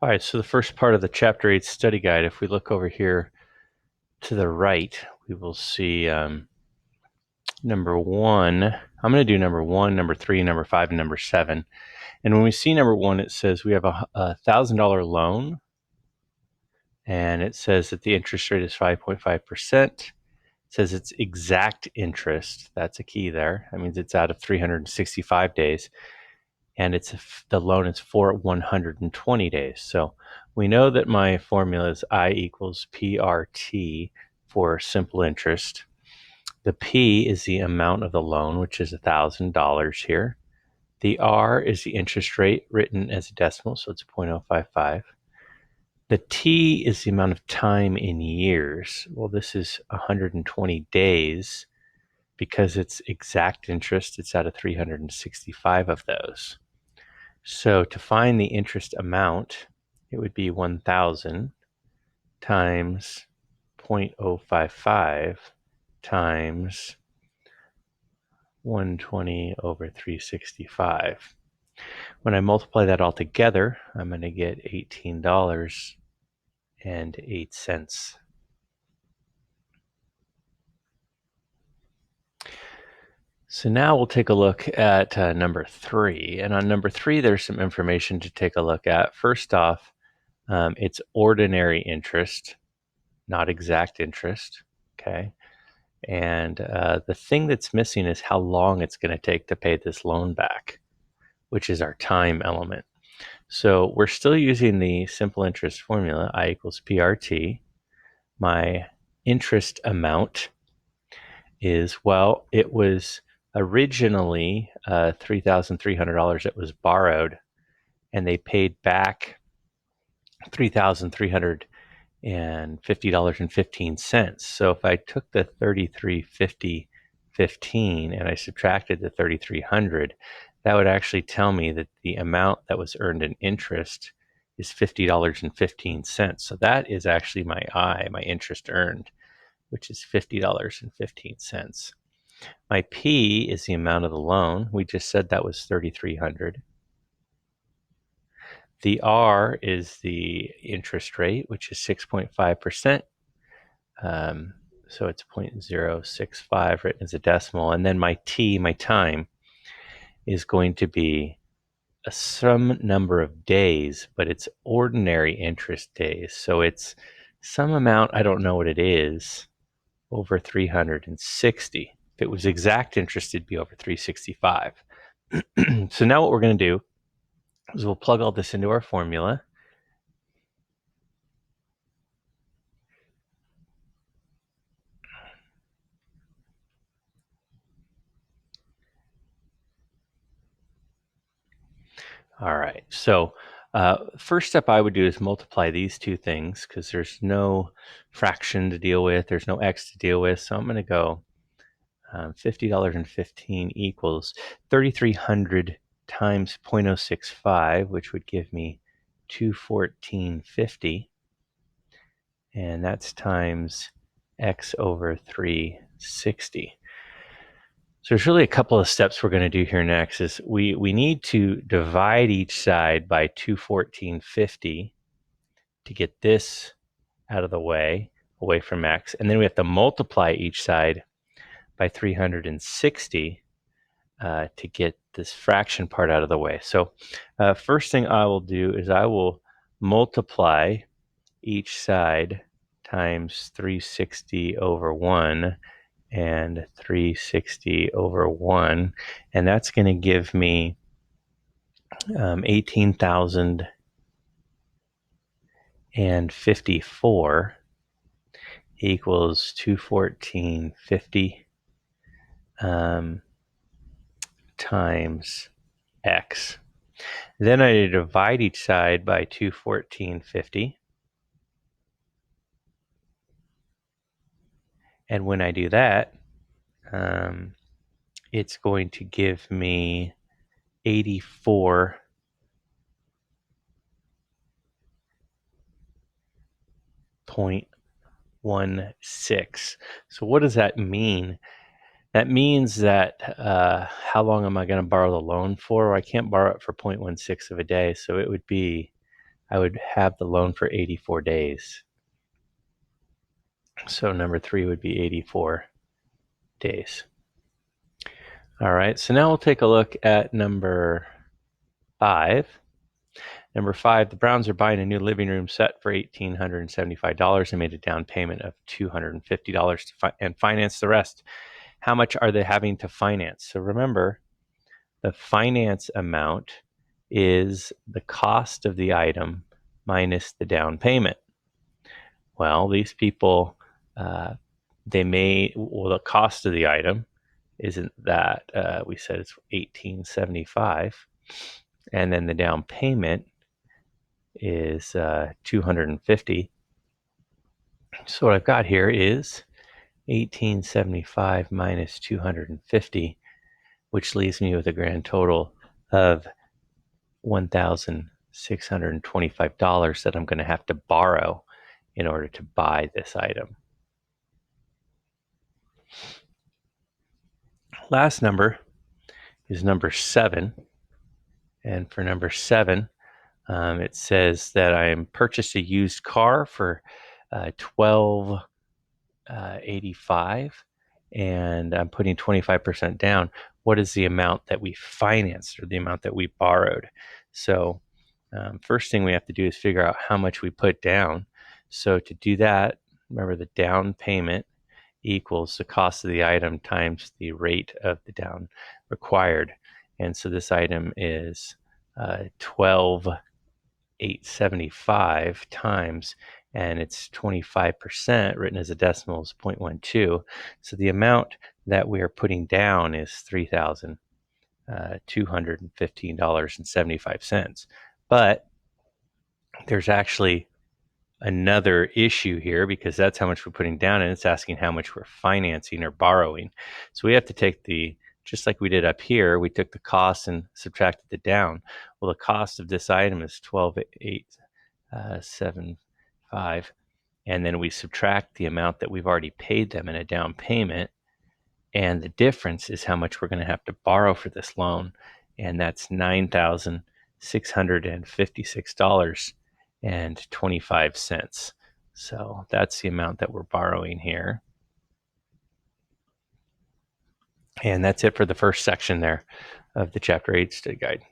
All right, so the first part of the Chapter 8 study guide, if we look over here to the right, we will see number 1. I'm going to do number 1, number 3, number 5, and number 7. And when we see number 1, it says we have a $1,000 loan, and it says that the interest rate is 5.5%. It says it's exact interest. That's a key there. That means it's out of 365 days. And the loan is for 120 days. So we know that my formula is I equals PRT for simple interest. The P is the amount of the loan, which is $1,000 here. The R is the interest rate written as a decimal, so it's 0.055. The T is the amount of time in years. Well, this is 120 days because it's exact interest. It's out of 365 of those. So to find the interest amount, it would be 1,000 times 0.055 times 120 over 365. When I multiply that all together, I'm going to get $18.08. So now we'll take a look at number 3. And on number 3, there's some information to take a look at. First off, it's ordinary interest, not exact interest, okay? And the thing that's missing is how long it's going to take to pay this loan back, which is our time element. So we're still using the simple interest formula, I equals PRT. My interest amount is, well, it was originally $3,300 that was borrowed, and they paid back $3,350.15. So if I took the $33.50.15 and I subtracted the $3,300, that would actually tell me that the amount that was earned in interest is $50.15. So that is actually my interest earned, which is $50.15. My P is the amount of the loan. We just said that was $3,300. The R is the interest rate, which is 6.5%. So it's 0.065 written as a decimal. And then my T, my time, is going to be some number of days, but it's ordinary interest days. So it's some amount, I don't know what it is, over 360. If it was exact interest, it'd be over 365. So now what we're going to do is we'll plug all this into our formula. All right, so first step I would do is multiply these two things because there's no fraction to deal with, there's no x to deal with, so I'm going to go $50.15 equals 3,300 times 0.065, which would give me 214.50, and that's times x over 360. So there's really a couple of steps we're going to do here next. Is we need to divide each side by 214.50 to get this out of the way, away from x, and then we have to multiply each side by 360 to get this fraction part out of the way. So first thing I will do is I will multiply each side times 360 over 1 and 360 over 1, and that's going to give me 18,054 equals 214.50 times x. Then I divide each side by 214.50. And when I do that, it's going to give me 84.16. So what does that mean? That means that how long am I going to borrow the loan for? I can't borrow it for 0.16 of a day, so it would be I would have the loan for 84 days. So number 3 would be 84 days. All right, so now we'll take a look at number 5. Number 5, the Browns are buying a new living room set for $1,875 and made a down payment of $250 and finance the rest. How much are they having to finance? So remember, the finance amount is the cost of the item minus the down payment. Well, these people, the cost of the item isn't that, we said it's $1,875, and then the down payment is $250. So what I've got here is $1,875 minus $250, which leaves me with a grand total of $1,625 that I'm going to have to borrow in order to buy this item. Last number is number 7. And for number 7, it says that I purchased a used car for $1,285, and I'm putting 25% down. What is the amount that we financed or the amount that we borrowed? So first thing we have to do is figure out how much we put down. So to do that, remember the down payment equals the cost of the item times the rate of the down required. And so this item is $12,875 times, and it's 25%, written as a decimal is 0.12. So the amount that we are putting down is $3,215.75. But there's actually another issue here, because that's how much we're putting down, and it's asking how much we're financing or borrowing. So we have to take just like we did up here, we took the cost and subtracted it down. Well, the cost of this item is $12,875, and then we subtract the amount that we've already paid them in a down payment, and the difference is how much we're going to have to borrow for this loan, and that's $9,656.25. So that's the amount that we're borrowing here. And that's it for the first section there of the Chapter 8 study guide.